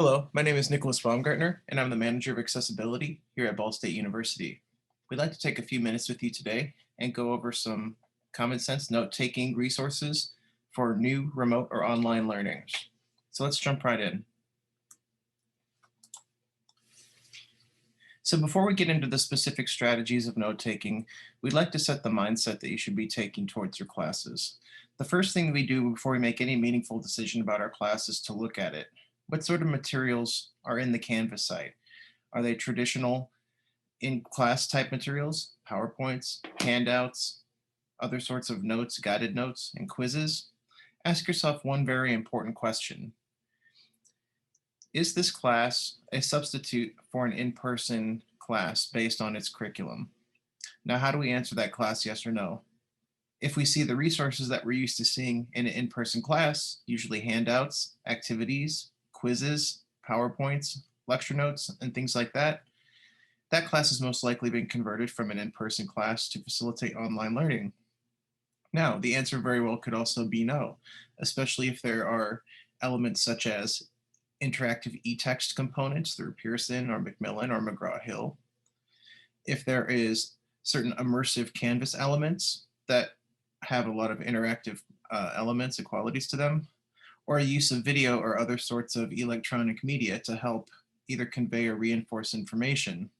Hello, my name is Nicholas Baumgartner, and I'm the manager of accessibility here at Ball State University. We'd like to take a few minutes with you today and go over some common sense note-taking resources for new remote or online learners. So let's jump right in. So before we get into the specific strategies of note-taking, we'd like to set the mindset that you should be taking towards your classes. The first thing we do before we make any meaningful decision about our class is to look at it. What sort of materials are in the Canvas site? Are they traditional in-class type materials, PowerPoints, handouts, other sorts of notes, guided notes, and quizzes? Ask yourself one very important question. Is this class a substitute for an in-person class based on its curriculum? Now, how do we answer that class, yes or no? If we see the resources that we're used to seeing in an in-person class, usually handouts, activities, quizzes, PowerPoints, lecture notes, and things like that, that class has most likely been converted from an in-person class to facilitate online learning. Now, the answer very well could also be no, especially if there are elements such as interactive e-text components through Pearson or Macmillan or McGraw-Hill. If there is certain immersive Canvas elements that have a lot of interactive elements and qualities to them, or a use of video or other sorts of electronic media to help either convey or reinforce information.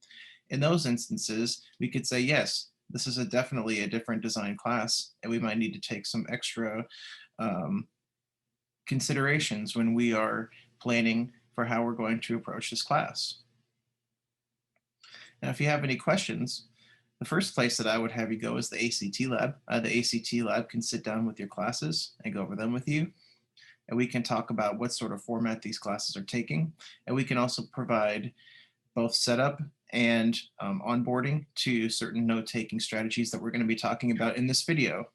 In those instances, we could say, yes, this is definitely a different design class, and we might need to take some extra considerations when we are planning for how we're going to approach this class. Now, if you have any questions, the first place that I would have you go is the ACT Lab. The ACT Lab can sit down with your classes and go over them with you. And we can talk about what sort of format these classes are taking. And we can also provide both setup and onboarding to certain note-taking strategies that we're going to be talking about in this video.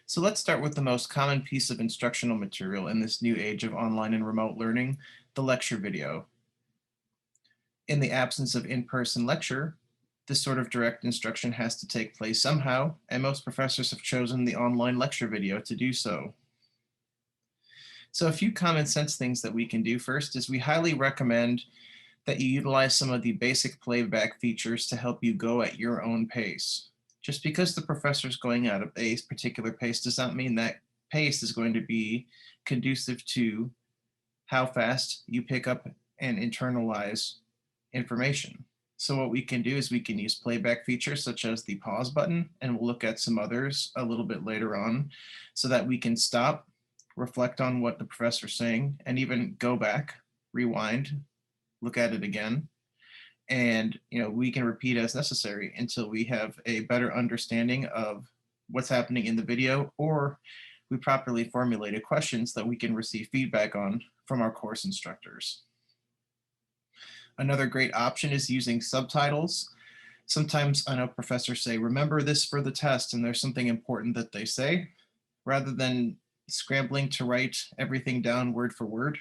So let's start with the most common piece of instructional material in this new age of online and remote learning, the lecture video. In the absence of in-person lecture, this sort of direct instruction has to take place somehow, and most professors have chosen the online lecture video to do so. So a few common sense things that we can do first is we highly recommend that you utilize some of the basic playback features to help you go at your own pace. Just because the professor's going at a particular pace does not mean that pace is going to be conducive to how fast you pick up and internalize information. So what we can do is we can use playback features such as the pause button, and we'll look at some others a little bit later on, so that we can stop, reflect on what the professor's saying, and even go back, rewind, look at it again, and we can repeat as necessary until we have a better understanding of what's happening in the video, or we properly formulated questions that we can receive feedback on from our course instructors. Another great option is using subtitles. Sometimes I know professors say, remember this for the test, and there's something important that they say. Rather than scrambling to write everything down word for word,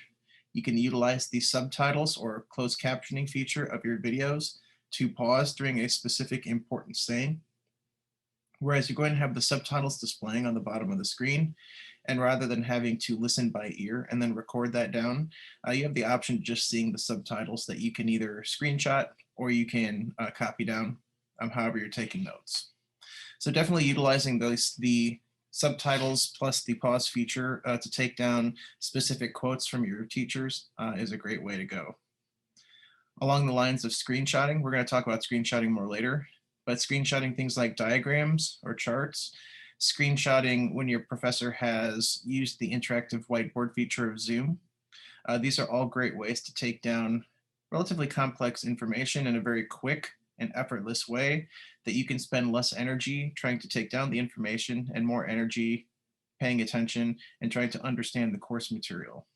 you can utilize the subtitles or closed captioning feature of your videos to pause during a specific important saying. Whereas you're going to have the subtitles displaying on the bottom of the screen, and rather than having to listen by ear and then record that down, you have the option of just seeing the subtitles that you can either screenshot or you can copy down, however you're taking notes. So definitely utilizing the subtitles plus the pause feature to take down specific quotes from your teachers is a great way to go. Along the lines of screenshotting, we're going to talk about screenshotting more later, but screenshotting things like diagrams or charts, screenshotting when your professor has used the interactive whiteboard feature of Zoom. These are all great ways to take down relatively complex information in a very quick and effortless way that you can spend less energy trying to take down the information and more energy paying attention and trying to understand the course material.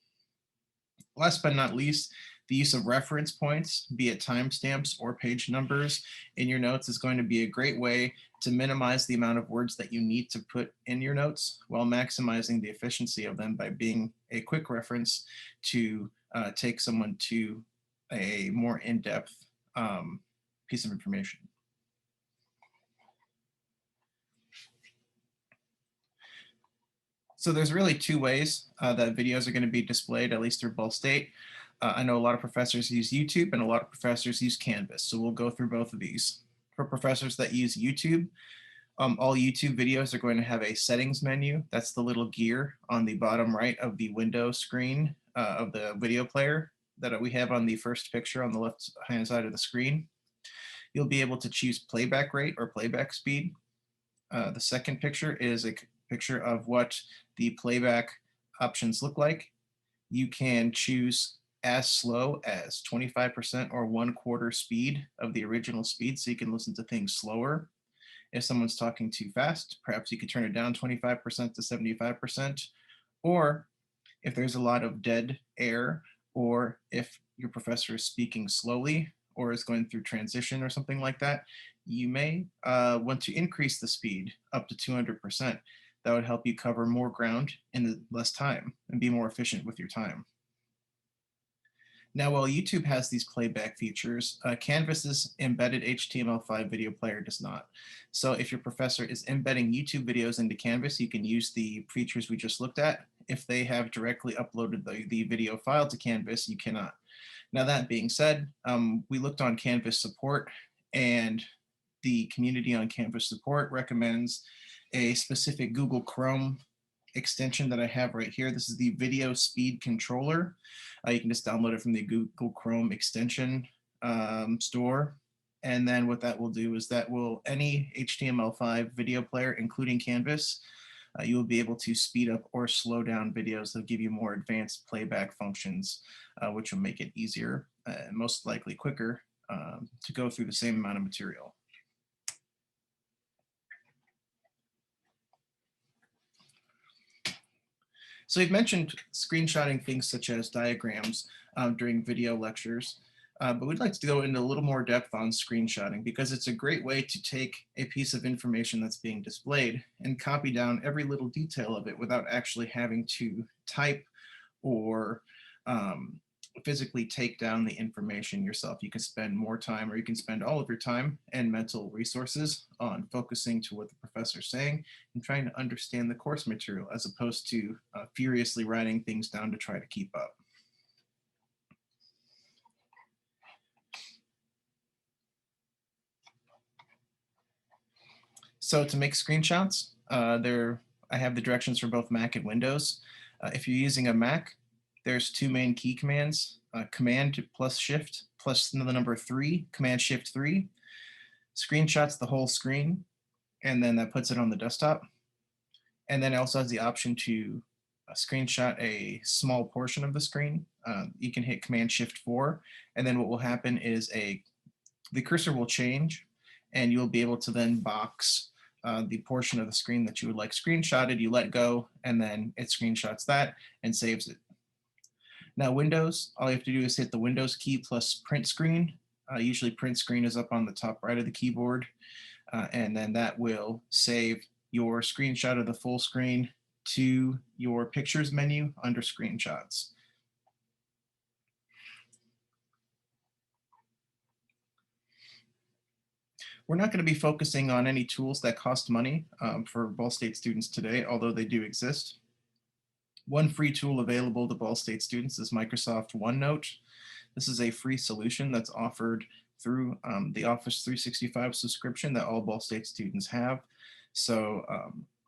Last but not least, the use of reference points, be it timestamps or page numbers in your notes, is going to be a great way to minimize the amount of words that you need to put in your notes while maximizing the efficiency of them by being a quick reference to take someone to a more in-depth piece of information. So there's really two ways that videos are going to be displayed, at least through Ball State. I know a lot of professors use YouTube and a lot of professors use Canvas. So we'll go through both of these. For professors that use YouTube, all YouTube videos are going to have a settings menu. That's the little gear on the bottom right of the window screen of the video player that we have on the first picture on the left hand side of the screen. You'll be able to choose playback rate or playback speed. The second picture is a picture of what the playback options look like. You can choose as slow as 25% or 1/4 speed of the original speed, so you can listen to things slower. If someone's talking too fast, perhaps you could turn it down 25% to 75%. Or if there's a lot of dead air, or if your professor is speaking slowly or is going through transition or something like that, you may want to increase the speed up to 200%. That would help you cover more ground in less time and be more efficient with your time. Now, while YouTube has these playback features, Canvas's embedded HTML5 video player does not. So if your professor is embedding YouTube videos into Canvas, you can use the features we just looked at. If they have directly uploaded the video file to Canvas, you cannot. Now, that being said, we looked on Canvas support, and the community on Canvas support recommends a specific Google Chrome extension that I have right here. This is the Video Speed Controller. You can just download it from the Google Chrome extension store. And then what that will do is that will any HTML5 video player, including Canvas, you will be able to speed up or slow down videos that give you more advanced playback functions, which will make it easier and most likely quicker to go through the same amount of material. So we've mentioned screenshotting things such as diagrams during video lectures, but we'd like to go into a little more depth on screenshotting because it's a great way to take a piece of information that's being displayed and copy down every little detail of it without actually having to type or physically take down the information yourself. You can spend more time, or you can spend all of your time and mental resources on focusing to what the professor's saying and trying to understand the course material as opposed to furiously writing things down to try to keep up. So to make screenshots, I have the directions for both Mac and Windows. If you're using a Mac, there's two main key commands, Command plus Shift plus the number 3, Command Shift 3, screenshots the whole screen, and then that puts it on the desktop. And then it also has the option to screenshot a small portion of the screen. You can hit Command Shift 4, and then what will happen is the cursor will change, and you'll be able to then box the portion of the screen that you would like screenshotted. You let go, and then it screenshots that and saves it. Now Windows, all you have to do is hit the Windows key plus print screen. Usually print screen is up on the top right of the keyboard, and then that will save your screenshot of the full screen to your pictures menu under screenshots. We're not going to be focusing on any tools that cost money for Ball State students today, although they do exist. One free tool available to Ball State students is Microsoft OneNote. This is a free solution that's offered through the Office 365 subscription that all Ball State students have. So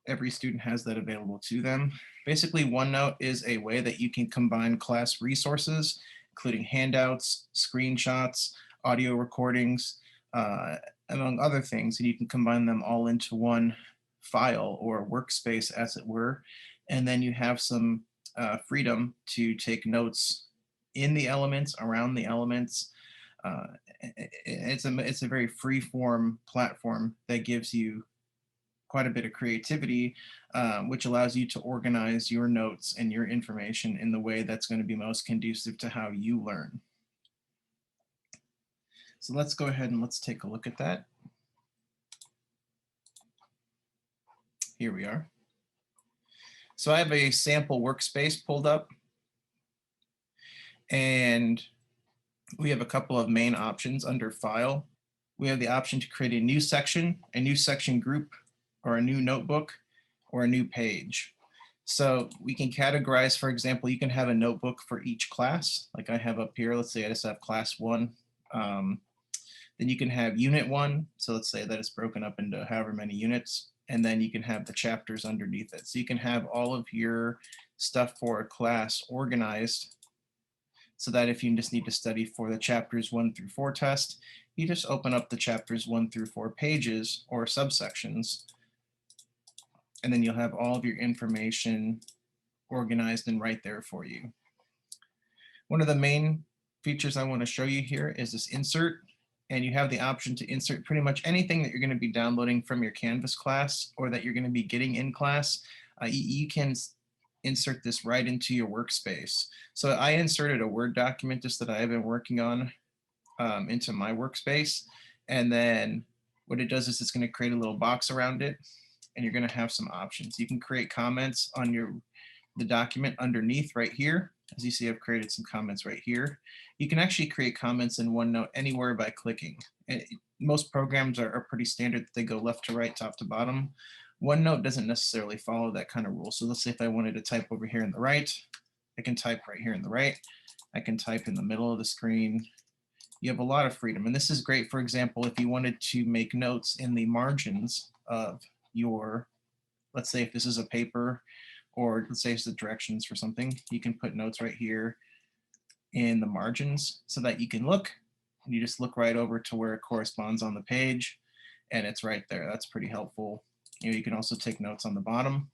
every student has that available to them. Basically, OneNote is a way that you can combine class resources, including handouts, screenshots, audio recordings, among other things, and you can combine them all into one file or workspace, as it were. And then you have some freedom to take notes in the elements, around the elements. It's a very free-form platform that gives you quite a bit of creativity, which allows you to organize your notes and your information in the way that's going to be most conducive to how you learn. So let's go ahead and let's take a look at that. Here we are. So I have a sample workspace pulled up, and we have a couple of main options under File. We have the option to create a new section group, or a new notebook, or a new page. So we can categorize, for example, you can have a notebook for each class. Like I have up here, let's say I just have class one. Um, then you can have unit one. So let's say that it's broken up into however many units. And then you can have the chapters underneath it. So you can have all of your stuff for a class organized so that if you just need to study for the chapters 1 through 4 test, you just open up the chapters 1 through 4 pages or subsections, and then you'll have all of your information organized and right there for you. One of the main features I want to show you here is this insert, and you have the option to insert pretty much anything that you're going to be downloading from your Canvas class or that you're going to be getting in class. You can insert this right into your workspace. So I inserted a Word document just that I have been working on into my workspace. And then what it does is it's going to create a little box around it, and you're going to have some options. You can create comments on the document underneath right here. As you see, I've created some comments right here. You can actually create comments in OneNote anywhere by clicking. Most programs are pretty standard that they go left to right, top to bottom. OneNote doesn't necessarily follow that kind of rule. So let's say if I wanted to type over here in the right, I can type right here in the right. I can type in the middle of the screen. You have a lot of freedom. And this is great, for example, if you wanted to make notes in the margins of your, let's say if this is a paper, or let's say it's the directions for something, you can put notes right here in the margins so that you can look, and you just look right over to where it corresponds on the page, and it's right there. That's pretty helpful. You can also take notes on the bottom.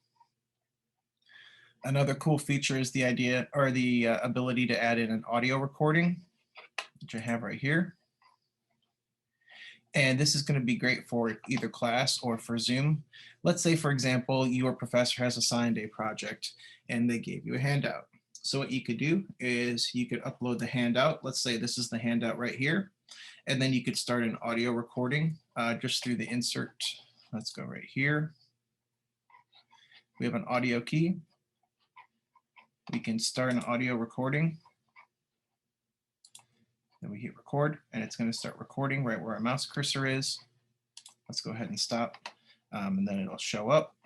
Another cool feature is the idea or the ability to add in an audio recording, which I have right here. And this is going to be great for either class or for Zoom. Let's say, for example, your professor has assigned a project and they gave you a handout. So what you could do is you could upload the handout. Let's say this is the handout right here. And then you could start an audio recording just through the insert. Let's go right here. We have an audio key. We can start an audio recording. Then we hit record, and it's going to start recording right where our mouse cursor is. Let's go ahead and stop, and then it'll show up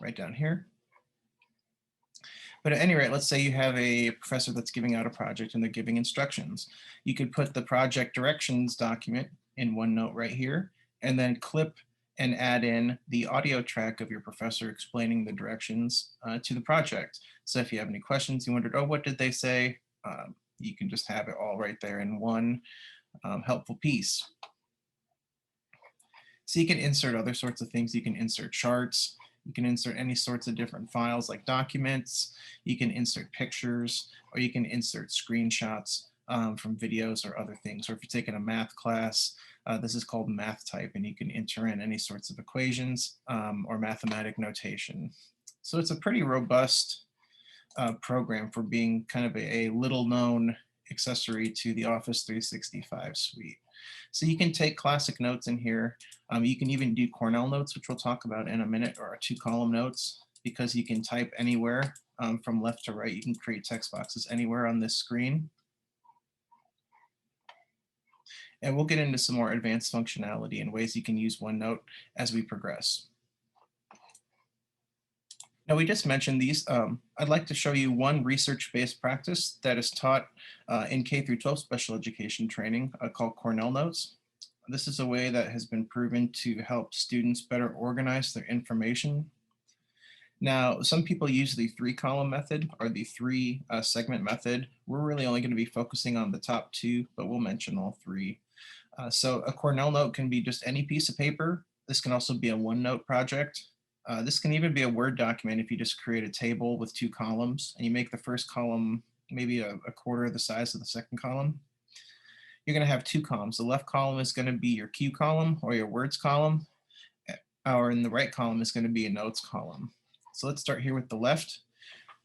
right down here. But at any rate, let's say you have a professor that's giving out a project and they're giving instructions. You could put the project directions document in OneNote right here, and then clip and add in the audio track of your professor explaining the directions to the project. So if you have any questions, you wondered, oh, what did they say? You can just have it all right there in one helpful piece. So you can insert other sorts of things. You can insert charts. You can insert any sorts of different files like documents. You can insert pictures, or you can insert screenshots from videos or other things. Or if you're taking a math class, this is called math type, and you can enter in any sorts of equations or mathematic notation. So it's a pretty robust program for being kind of a little known accessory to the Office 365 suite. So you can take classic notes in here. You can even do Cornell notes, which we'll talk about in a minute, or 2-column notes, because you can type anywhere from left to right. You can create text boxes anywhere on this screen. And we'll get into some more advanced functionality and ways you can use OneNote as we progress. Now, we just mentioned these. I'd like to show you one research-based practice that is taught in K through 12 special education training called Cornell Notes. This is a way that has been proven to help students better organize their information. Now, some people use the 3-column method or the 3-segment method. We're really only going to be focusing on the top 2, but we'll mention all 3. So a Cornell note can be just any piece of paper. This can also be a OneNote project. This can even be a Word document if you just create a table with 2 columns and you make the first column maybe a quarter of the size of the second column. You're going to have 2 columns. The left column is going to be your Q column or your words column, or in the right column is going to be a notes column. So let's start here with the left.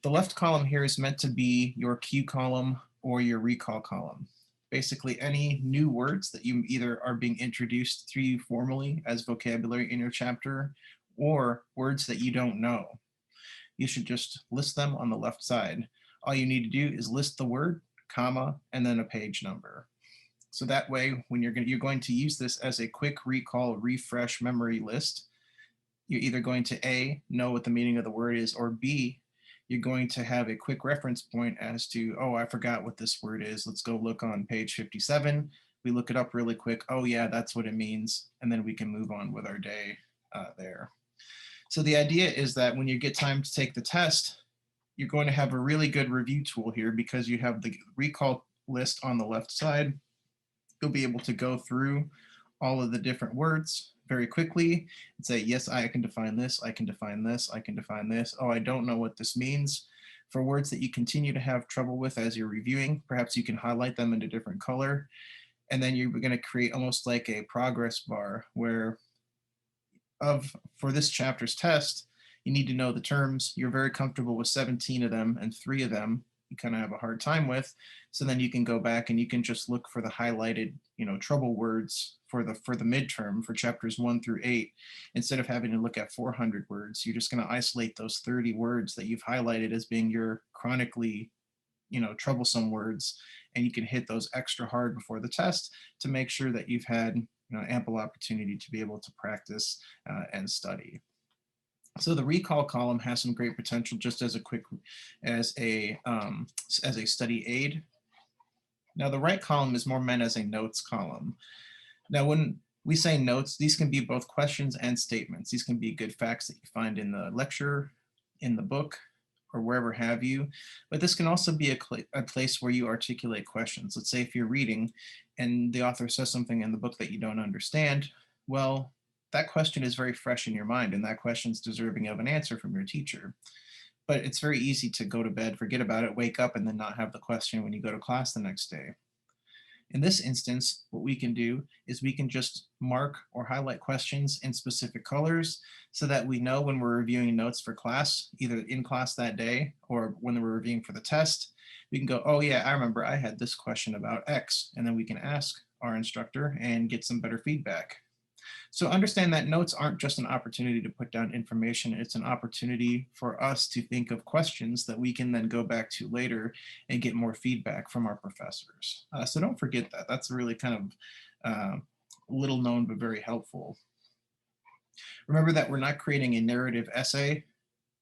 The left column here is meant to be your Q column or your recall column. Basically any new words that you either are being introduced to you formally as vocabulary in your chapter, or words that you don't know. You should just list them on the left side. All you need to do is list the word, comma, and then a page number. So that way, when you're going to use this as a quick recall, refresh memory list, you're either going to A, know what the meaning of the word is, or B, you're going to have a quick reference point as to, oh, I forgot what this word is. Let's go look on page 57. We look it up really quick. Oh yeah, that's what it means. And then we can move on with our day there. So the idea is that when you get time to take the test, you're going to have a really good review tool here because you have the recall list on the left side. You'll be able to go through all of the different words very quickly and say, yes, I can define this, I can define this, I can define this. Oh, I don't know what this means. For words that you continue to have trouble with as you're reviewing, perhaps you can highlight them in a different color. And then you're going to create almost like a progress bar where for this chapter's test, you need to know the terms. You're very comfortable with 17 of them, and 3 of them you kind of have a hard time with. So then you can go back and you can just look for the highlighted, trouble words for the midterm for chapters 1 through 8. Instead of having to look at 400 words, you're just going to isolate those 30 words that you've highlighted as being your chronically troublesome words, and you can hit those extra hard before the test to make sure that you've had ample opportunity to be able to practice and study. So the recall column has some great potential just as a study aid. Now the right column is more meant as a notes column. Now when we say notes, these can be both questions and statements. These can be good facts that you find in the lecture, in the book, or wherever have you. But this can also be a place where you articulate questions. Let's say if you're reading and the author says something in the book that you don't understand, well, that question is very fresh in your mind, and that question is deserving of an answer from your teacher. But it's very easy to go to bed, forget about it, wake up, and then not have the question when you go to class the next day. In this instance, what we can do is we can just mark or highlight questions in specific colors so that we know when we're reviewing notes for class, either in class that day or when we're reviewing for the test, we can go, oh yeah, I remember I had this question about X, and then we can ask our instructor and get some better feedback. So understand that notes aren't just an opportunity to put down information, it's an opportunity for us to think of questions that we can then go back to later and get more feedback from our professors. So don't forget that. That's really kind of little known but very helpful. Remember that we're not creating a narrative essay.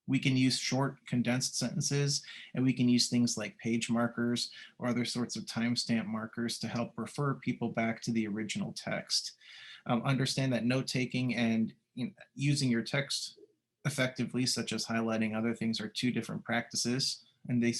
We can use short condensed sentences, and we can use things like page markers or other sorts of timestamp markers to help refer people back to the original text. Understand that note-taking and using your text effectively, such as highlighting other things, are 2 different practices, and they,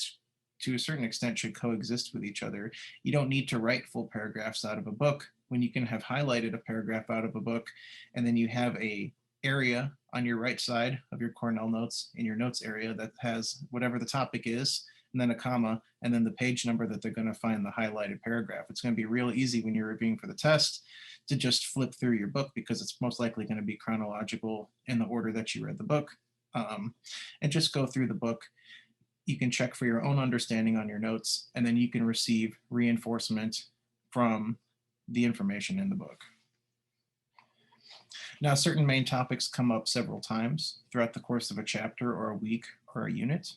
to a certain extent, should coexist with each other. You don't need to write full paragraphs out of a book when you can have highlighted a paragraph out of a book, and then you have a area on your right side of your Cornell notes in your notes area that has whatever the topic is, and then a comma, and then the page number that they're going to find the highlighted paragraph. It's going to be real easy when you're reviewing for the test to just flip through your book because it's most likely going to be chronological in the order that you read the book, and just go through the book. You can check for your own understanding on your notes, and then you can receive reinforcement from the information in the book. Now, certain main topics come up several times throughout the course of a chapter or a week or a unit.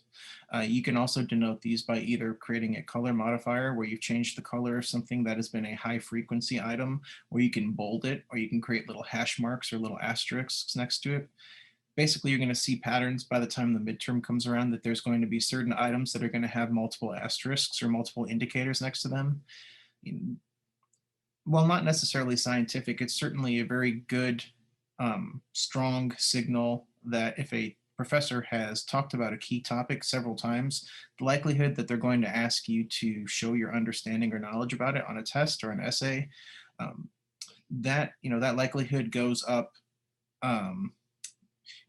You can also denote these by either creating a color modifier where you've changed the color of something that has been a high frequency item, or you can bold it, or you can create little hash marks or little asterisks next to it. Basically, you're going to see patterns by the time the midterm comes around that there's going to be certain items that are going to have multiple asterisks or multiple indicators next to them. While not necessarily scientific, it's certainly a very good strong signal that if a professor has talked about a key topic several times, the likelihood that they're going to ask you to show your understanding or knowledge about it on a test or an essay, that likelihood goes up.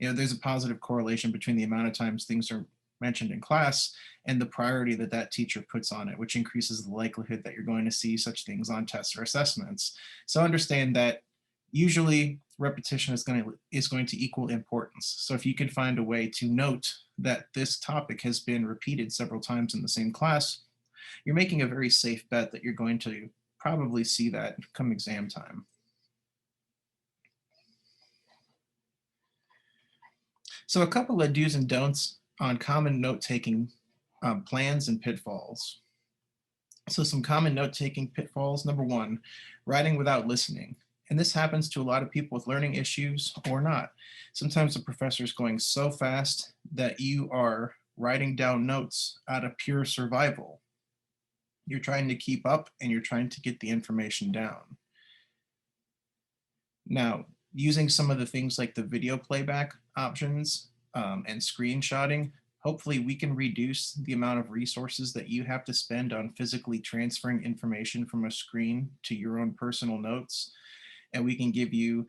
There's a positive correlation between the amount of times things are mentioned in class and the priority that that teacher puts on it, which increases the likelihood that you're going to see such things on tests or assessments. So understand that usually repetition is going to equal importance. So if you can find a way to note that this topic has been repeated several times in the same class, you're making a very safe bet that you're going to probably see that come exam time. So a couple of do's and don'ts on common note-taking plans and pitfalls. So some common note-taking pitfalls. Number 1, writing without listening. And this happens to a lot of people with learning issues or not. Sometimes the professor is going so fast that you are writing down notes out of pure survival. You're trying to keep up and you're trying to get the information down. Now, using some of the things like the video playback options and screenshotting, hopefully we can reduce the amount of resources that you have to spend on physically transferring information from a screen to your own personal notes. And we can give you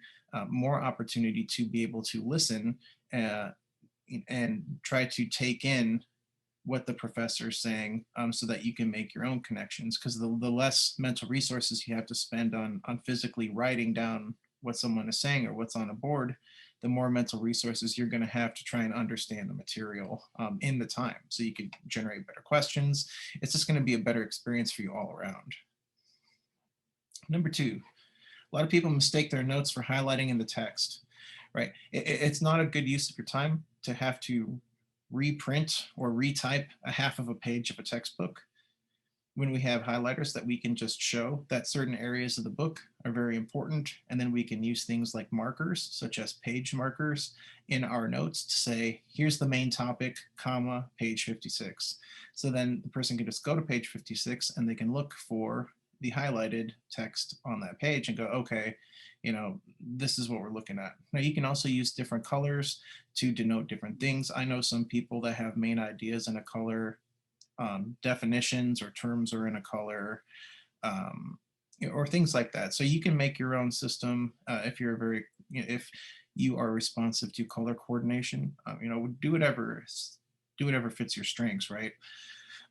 more opportunity to be able to listen and try to take in what the professor is saying so that you can make your own connections, because the less mental resources you have to spend on physically writing down what someone is saying or what's on a board, the more mental resources you're going to have to try and understand the material in the time so you can generate better questions. It's just going to be a better experience for you all around. Number two, a lot of people mistake their notes for highlighting in the text, right? It's not a good use of your time to have to reprint or retype a half of a page of a textbook when we have highlighters that we can just show that certain areas of the book are very important. And then we can use things like markers, such as page markers in our notes to say, here's the main topic, comma, page 56. So then the person can just go to page 56 and they can look for the highlighted text on that page and go, okay, you know, this is what we're looking at. Now you can also use different colors to denote different things. I know some people that have main ideas in a color, definitions or terms are in a color, or things like that. So you can make your own system if you're very, if you are responsive to color coordination. Do whatever fits your strengths, right?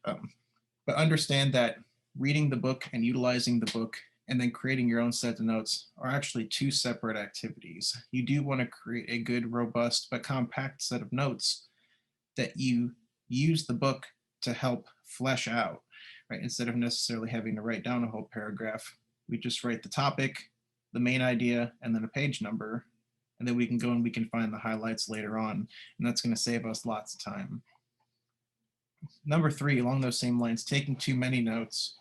But understand that reading the book and utilizing the book and then creating your own set of notes are actually two separate activities. You do want to create a good, robust, but compact set of notes that you use the book to help flesh out, right? Instead of necessarily having to write down a whole paragraph, we just write the topic, the main idea, and then a page number, and then we can go and we can find the highlights later on, and that's going to save us lots of time. Number three, along those same lines, taking too many notes.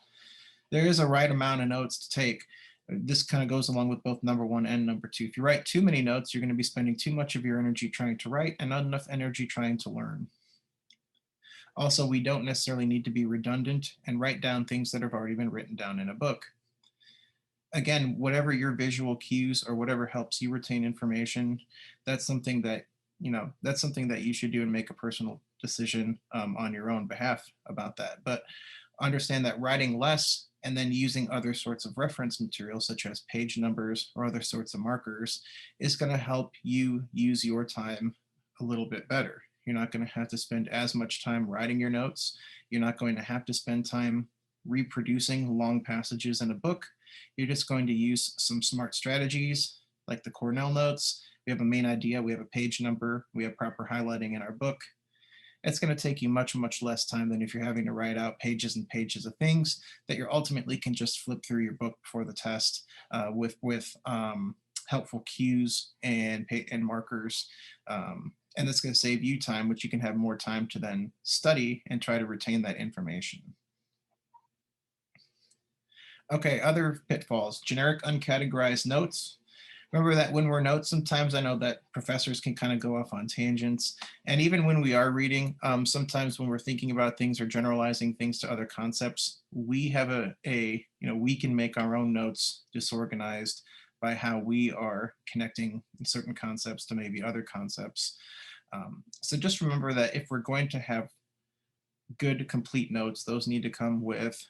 There is a right amount of notes to take. This kind of goes along with both number one and number two. If you write too many notes, you're going to be spending too much of your energy trying to write and not enough energy trying to learn. Also, we don't necessarily need to be redundant and write down things that have already been written down in a book. Again, whatever your visual cues or whatever helps you retain information, that's something that you should do and make a personal decision on your own behalf about that. But understand that writing less and then using other sorts of reference material, such as page numbers or other sorts of markers, is going to help you use your time a little bit better. You're not going to have to spend as much time writing your notes. You're not going to have to spend time reproducing long passages in a book. You're just going to use some smart strategies like the Cornell notes. We have a main idea, we have a page number, we have proper highlighting in our book. It's going to take you much, much less time than if you're having to write out pages and pages of things that you ultimately can just flip through your book before the test with helpful cues and markers. And that's going to save you time, which you can have more time to then study and try to retain that information. Okay, other pitfalls: generic uncategorized notes. Remember that when we're notes, sometimes I know that professors can kind of go off on tangents. And even when we are reading, sometimes when we're thinking about things or generalizing things to other concepts, we have we can make our own notes disorganized by how we are connecting certain concepts to maybe other concepts. So just remember that if we're going to have good, complete notes, those need to come with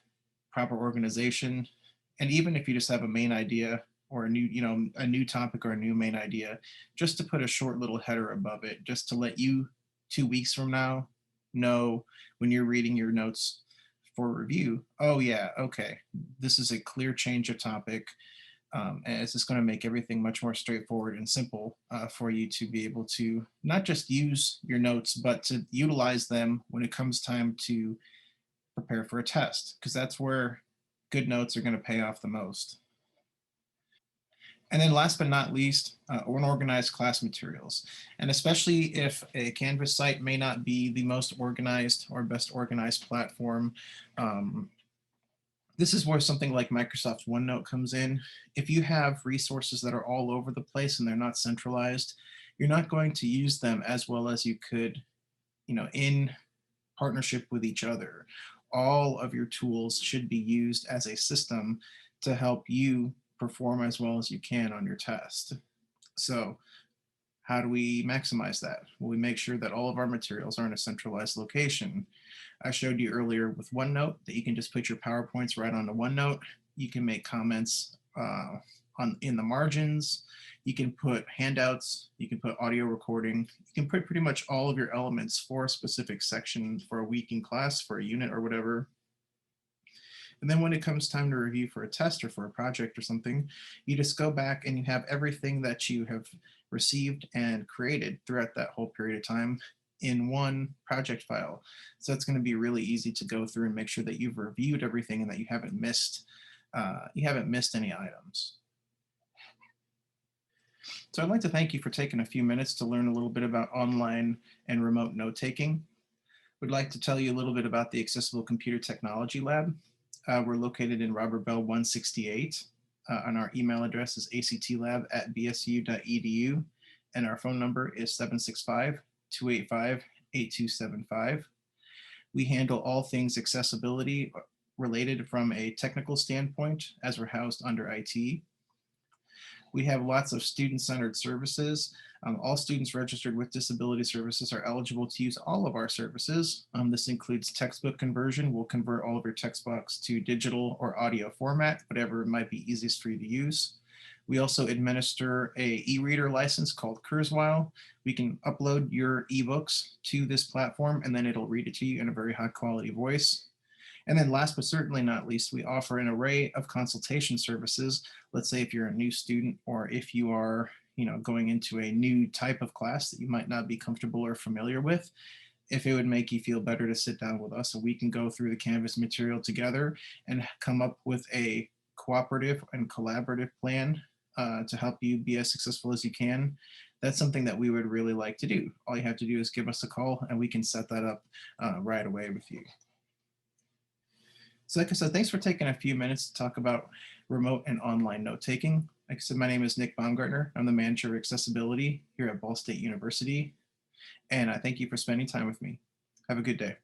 proper organization. And even if you just have a main idea or a new topic or a new main idea, just to put a short little header above it, just to let you 2 weeks from now know when you're reading your notes for review, oh yeah, okay, this is a clear change of topic. And it's just going to make everything much more straightforward and simple for you to be able to not just use your notes, but to utilize them when it comes time to prepare for a test, because that's where good notes are going to pay off the most. And then last but not least, unorganized class materials. And especially if a Canvas site may not be the most organized or best organized platform, This is where something like Microsoft OneNote comes in. If you have resources that are all over the place and they're not centralized, you're not going to use them as well as you could, in partnership with each other. All of your tools should be used as a system to help you perform as well as you can on your test. So how do we maximize that? Well, we make sure that all of our materials are in a centralized location. I showed you earlier with OneNote that you can just put your PowerPoints right onto OneNote. You can make comments in the margins. You can put handouts. You can put audio recording. You can put pretty much all of your elements for a specific section for a week in class, for a unit or whatever. And then when it comes time to review for a test or for a project or something, you just go back and you have everything that you have received and created throughout that whole period of time in one project file. So it's going to be really easy to go through and make sure that you've reviewed everything and that you haven't missed any items. So I'd like to thank you for taking a few minutes to learn a little bit about online and remote note taking. Would like to tell you a little bit about the Accessible Computer Technology Lab. We're located in Robert Bell 168, and our email address is actlab@bsu.edu, and our phone number is 765-285-8275. We handle all things accessibility related from a technical standpoint, as we're housed under IT. We have lots of student-centered services. All students registered with Disability Services are eligible to use all of our services. This includes textbook conversion. We'll convert all of your textbooks to digital or audio format, whatever might be easiest for you to use. We also administer a e-reader license called Kurzweil. We can upload your ebooks to this platform and then it'll read it to you in a very high quality voice. And then last but certainly not least, we offer an array of consultation services. Let's say if you're a new student or if you are going into a new type of class that you might not be comfortable or familiar with, if it would make you feel better to sit down with us so we can go through the Canvas material together and come up with a cooperative and collaborative plan to help you be as successful as you can. That's something that we would really like to do. All you have to do is give us a call and we can set that up right away with you. So like I said, thanks for taking a few minutes to talk about remote and online note taking. Like I said, my name is Nick Baumgartner. I'm the manager of accessibility here at Ball State University. And I thank you for spending time with me. Have a good day.